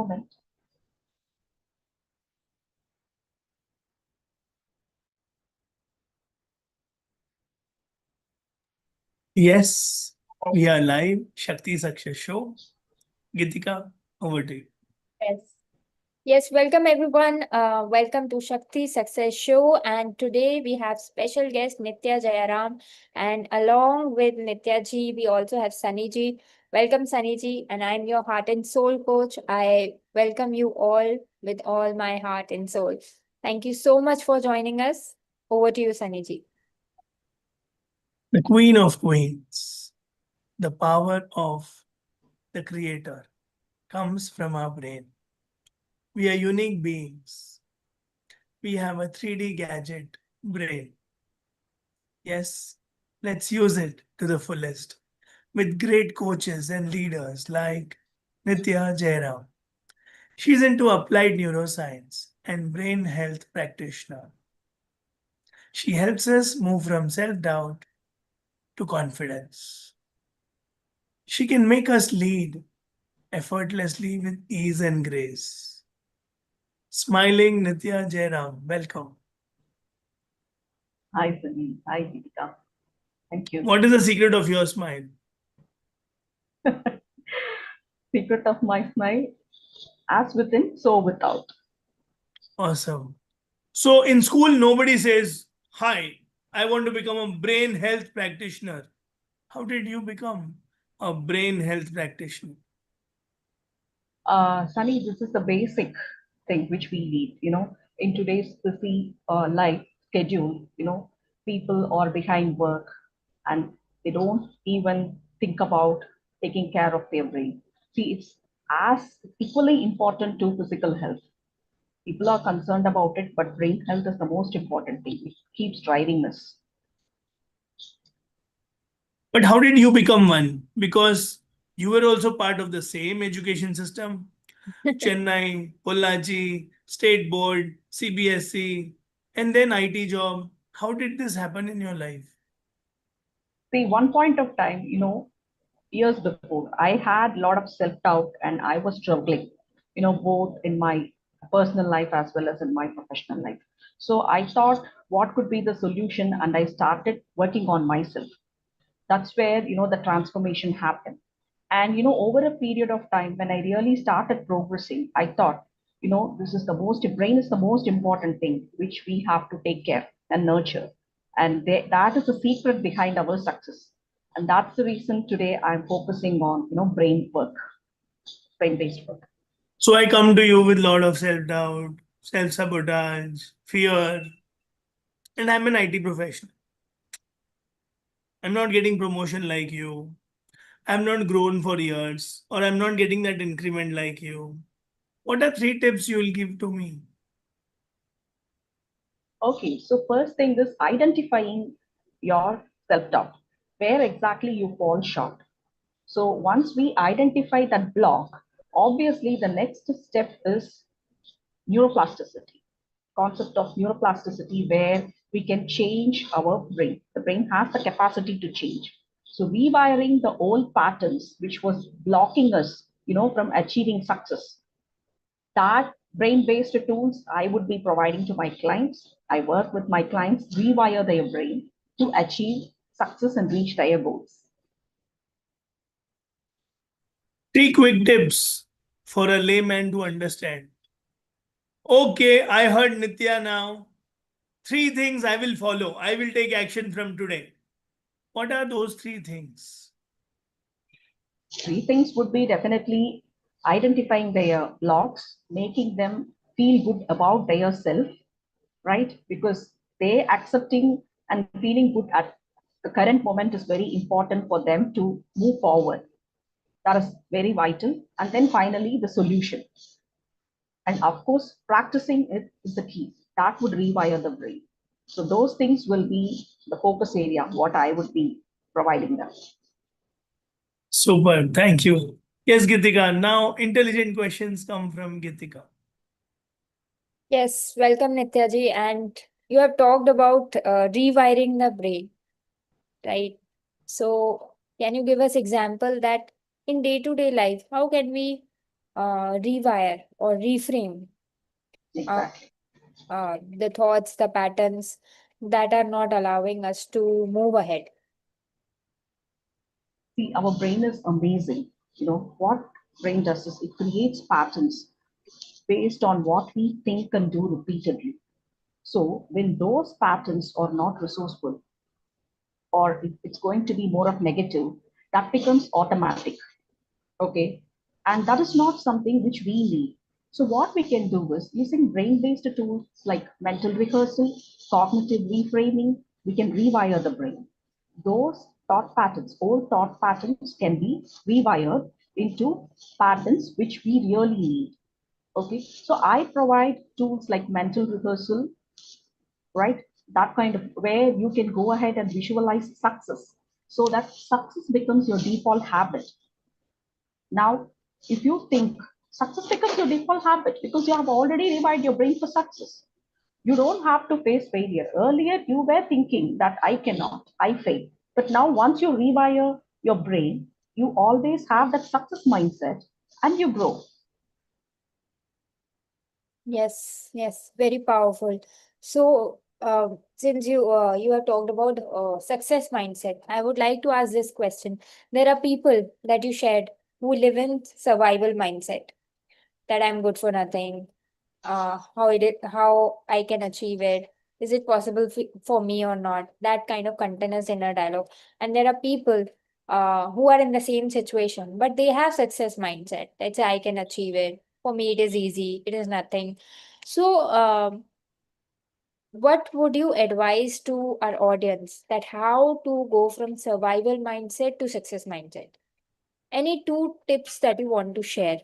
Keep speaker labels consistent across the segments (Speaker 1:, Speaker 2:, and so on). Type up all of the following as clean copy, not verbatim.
Speaker 1: moment.
Speaker 2: Yes, we are live. Shakti Success Show. Geetika, over to you.
Speaker 3: Yes. Yes, welcome everyone. Welcome to Shakti Success Show. And today we have special guest Nitheya Jayaram. And along with Nithya ji, we also have Sunny ji. Welcome, Sunny ji. And I'm your heart and soul coach. I welcome you all with all my heart and soul. Thank you so much for joining us. Over to you, Sunny ji.
Speaker 2: The Queen of Queens. The power of the Creator comes from our brain. We are unique beings. We have a 3D gadget brain. Yes, let's use it to the fullest with great coaches and leaders like Nitheya Jayaram. She's into applied neuroscience and brain health practitioner. She helps us move from self-doubt to confidence. She can make us lead effortlessly with ease and grace. Smiling Nitheya Jayaram, welcome.
Speaker 1: Hi, Sunny. Hi, Geetika. Thank you.
Speaker 2: What is the secret of your smile?
Speaker 1: Secret of my smile, as within, so without.
Speaker 2: Awesome. So in school, nobody says, "Hi, I want to become a brain health practitioner." How did you become a brain health practitioner?
Speaker 1: Sunny, this is the basic thing which we need. In today's busy life schedule, people are behind work and they don't even think about taking care of their brain. See, it's as equally important to physical health. People are concerned about it, but brain health is the most important thing. It keeps driving us.
Speaker 2: But how did you become one? Because you were also part of the same education system. Chennai, Pollachi, State Board, CBSE, and then IT job. How did this happen in your life?
Speaker 1: See, one point of time, years before, I had a lot of self-doubt and I was struggling, both in my personal life as well as in my professional life. So I thought, what could be the solution? And I started working on myself. That's where, the transformation happened. And, over a period of time, when I really started progressing, I thought, brain is the most important thing, which we have to take care and nurture. And that is the secret behind our success. And that's the reason today I'm focusing on, brain work, brain-based work.
Speaker 2: So I come to you with a lot of self-doubt, self-sabotage, fear, and I'm an IT professional. I'm not getting promotion like you. I'm not grown for years, or I'm not getting that increment like you. What are 3 tips you will give to me?
Speaker 1: Okay, so first thing is identifying your self-doubt, where exactly you fall short. So once we identify that block, obviously the next step is neuroplasticity, concept of neuroplasticity where we can change our brain. The brain has the capacity to change. So rewiring the old patterns which was blocking us, from achieving success. That brain-based tools I would be providing to my clients. I work with my clients, rewire their brain to achieve success and reach their goals.
Speaker 2: 3 quick tips for a layman to understand. Okay, I heard Nithya now. 3 things I will follow. I will take action from today. What are those 3 things?
Speaker 1: 3 things would be definitely identifying their blocks, making them feel good about their self, right? Because they accepting and feeling good at the current moment is very important for them to move forward. That is very vital. And then finally, the solution. And of course, practicing it is the key. That would rewire the brain. So those things will be the focus area, what I would be providing them.
Speaker 2: Super, thank you. Yes, Geetika. Now, intelligent questions come from Geetika.
Speaker 3: Yes, welcome, Nithya ji. And you have talked about rewiring the brain, right? So, can you give us example that in day-to-day life, how can we rewire or reframe
Speaker 1: Exactly.
Speaker 3: the thoughts, the patterns that are not allowing us to move ahead.
Speaker 1: See, our brain is amazing. What brain does is it creates patterns based on what we think and do repeatedly. So when those patterns are not resourceful, or if it's going to be more of negative, that becomes automatic. Okay. And that is not something which we need. So what we can do is using brain-based tools like mental rehearsal, cognitive reframing, we can rewire the brain. Those thought patterns, old thought patterns can be rewired into patterns which we really need. Okay. So I provide tools like mental rehearsal, right? That kind of where you can go ahead and visualize success so that success becomes your default habit. Now, if you think success becomes your default habit because you have already rewired your brain for success, you don't have to face failure. Earlier, you were thinking that I cannot, I fail. But now, once you rewire your brain, you always have that success mindset and you grow.
Speaker 3: Yes, yes, very powerful. So, since you have talked about success mindset, I would like to ask this question. There are people that you shared who live in survival mindset, that I'm good for nothing, how I can achieve it, is it possible for me or not? That kind of continuous inner dialogue. And there are people who are in the same situation, but they have success mindset. Let's say I can achieve it. For me, it is easy. It is nothing. So, what would you advise to our audience that how to go from survival mindset to success mindset? Any two tips that you want to share?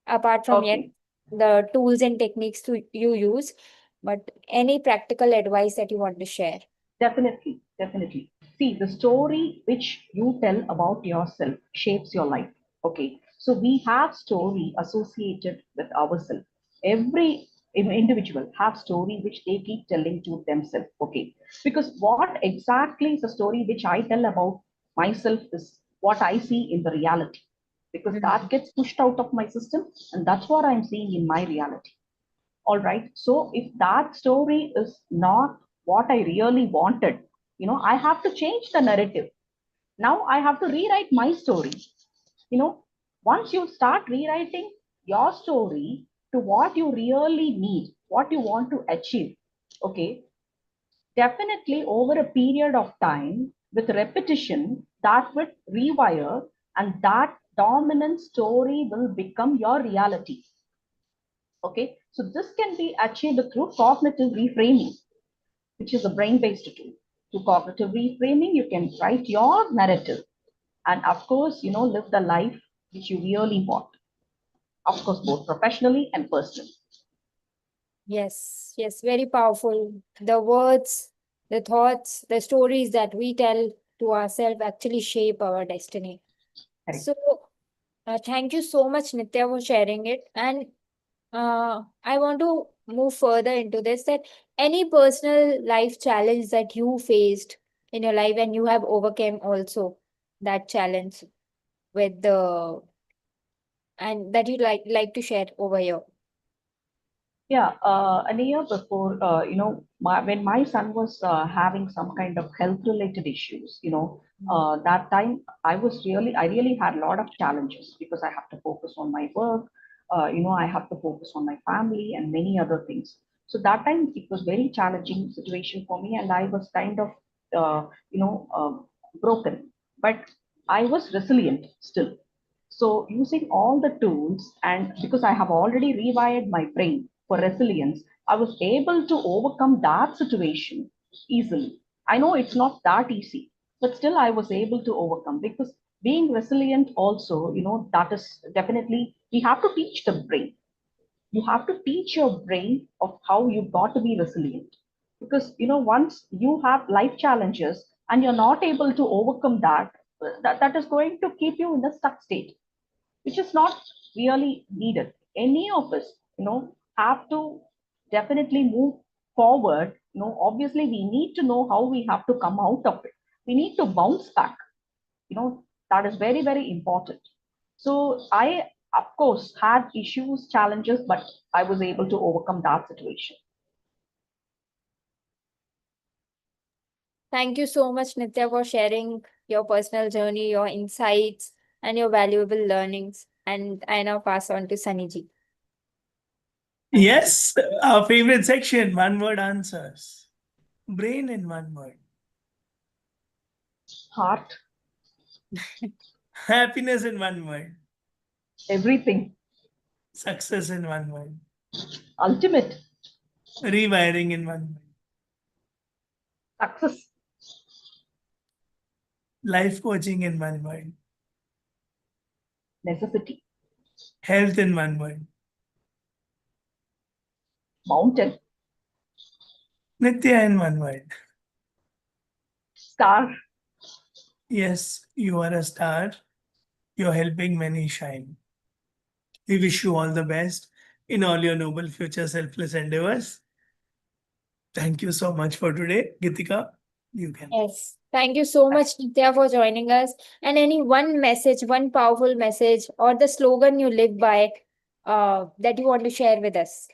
Speaker 3: Apart from yet
Speaker 1: Okay.
Speaker 3: the tools and techniques you use, but any practical advice that you want to share?
Speaker 1: Definitely, definitely. See, the story which you tell about yourself shapes your life. Okay, so we have story associated with ourselves. Every individual have story which they keep telling to themselves. Okay, because what exactly is the story which I tell about myself is what I see in the reality. Because that
Speaker 3: Mhm.
Speaker 1: gets pushed out of my system, and that's what I'm seeing in my reality. All right, so if that story is not what I really wanted, I have to change the narrative. Now I have to rewrite my story. you know Once you start rewriting your story to what you really need, what you want to achieve, okay, definitely over a period of time with repetition, that would rewire, and that dominant story will become your reality. Okay, so this can be achieved through cognitive reframing, which is a brain-based tool. Through cognitive reframing, you can write your narrative and, of course, live the life which you really want. Of course, both professionally and personally.
Speaker 3: Yes, yes, very powerful. The words, the thoughts, the stories that we tell to ourselves actually shape our destiny.
Speaker 1: Correct.
Speaker 3: So, thank you so much, Nitya, for sharing it. And I want to move further into this, that any personal life challenge that you faced in your life and you have overcome also that challenge with the and that you like to share over here.
Speaker 1: Yeah, a year before, when my son was having some kind of health-related issues, that time I really had a lot of challenges because I have to focus on my work, I have to focus on my family and many other things. So that time it was very challenging situation for me, and I was kind of, broken, but I was resilient still. So using all the tools, and because I have already rewired my brain for resilience, I was able to overcome that situation easily. I know it's not that easy, but still I was able to overcome, because being resilient also, that is definitely, we have to teach the brain. You have to teach your brain of how you got to be resilient. Because, once you have life challenges and you're not able to overcome that, that is going to keep you in a stuck state, which is not really needed. Any of us, have to definitely move forward. Obviously, we need to know how we have to come out of it. We need to bounce back. That is very, very important. So I Of course, had issues, challenges, but I was able to overcome that situation.
Speaker 3: Thank you so much, Nithya, for sharing your personal journey, your insights, and your valuable learnings. And I now pass on to Sunny.
Speaker 2: Yes, our favorite section, one word answers. Brain in one word.
Speaker 1: Heart,
Speaker 2: Happiness in one word.
Speaker 1: everything,
Speaker 2: Success in one word.
Speaker 1: ultimate,
Speaker 2: Rewiring in one word.
Speaker 1: success,
Speaker 2: Life coaching in one word.
Speaker 1: necessity,
Speaker 2: Health in one word.
Speaker 1: mountain,
Speaker 2: Nithya in one word.
Speaker 1: star.
Speaker 2: Yes, you are a star. You're helping many shine. We wish you all the best in all your noble future selfless endeavors. Thank you so much for today. Geetika, you can.
Speaker 3: Yes. Thank you so much, Nithya, for joining us. And any one message, one powerful message, or the slogan you live by that you want to share with us.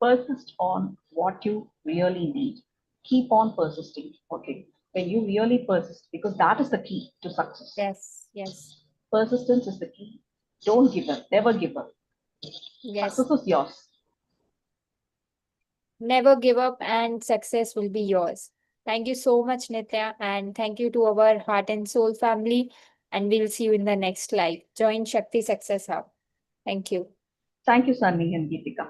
Speaker 1: Persist on what you really need. Keep on persisting. Okay. When you really persist, because that is the key to success.
Speaker 3: Yes, yes,
Speaker 1: Persistence is the key. Don't give up. Never give up.
Speaker 3: yes.
Speaker 1: Success is yours.
Speaker 3: Never give up, and success will be yours. Thank you so much, Nithya, and thank you to our Heart and Soul family. And we'll see you in the next live. Join Shakti Success Hub. Thank you.
Speaker 1: Thank you, Sunny and Geetika.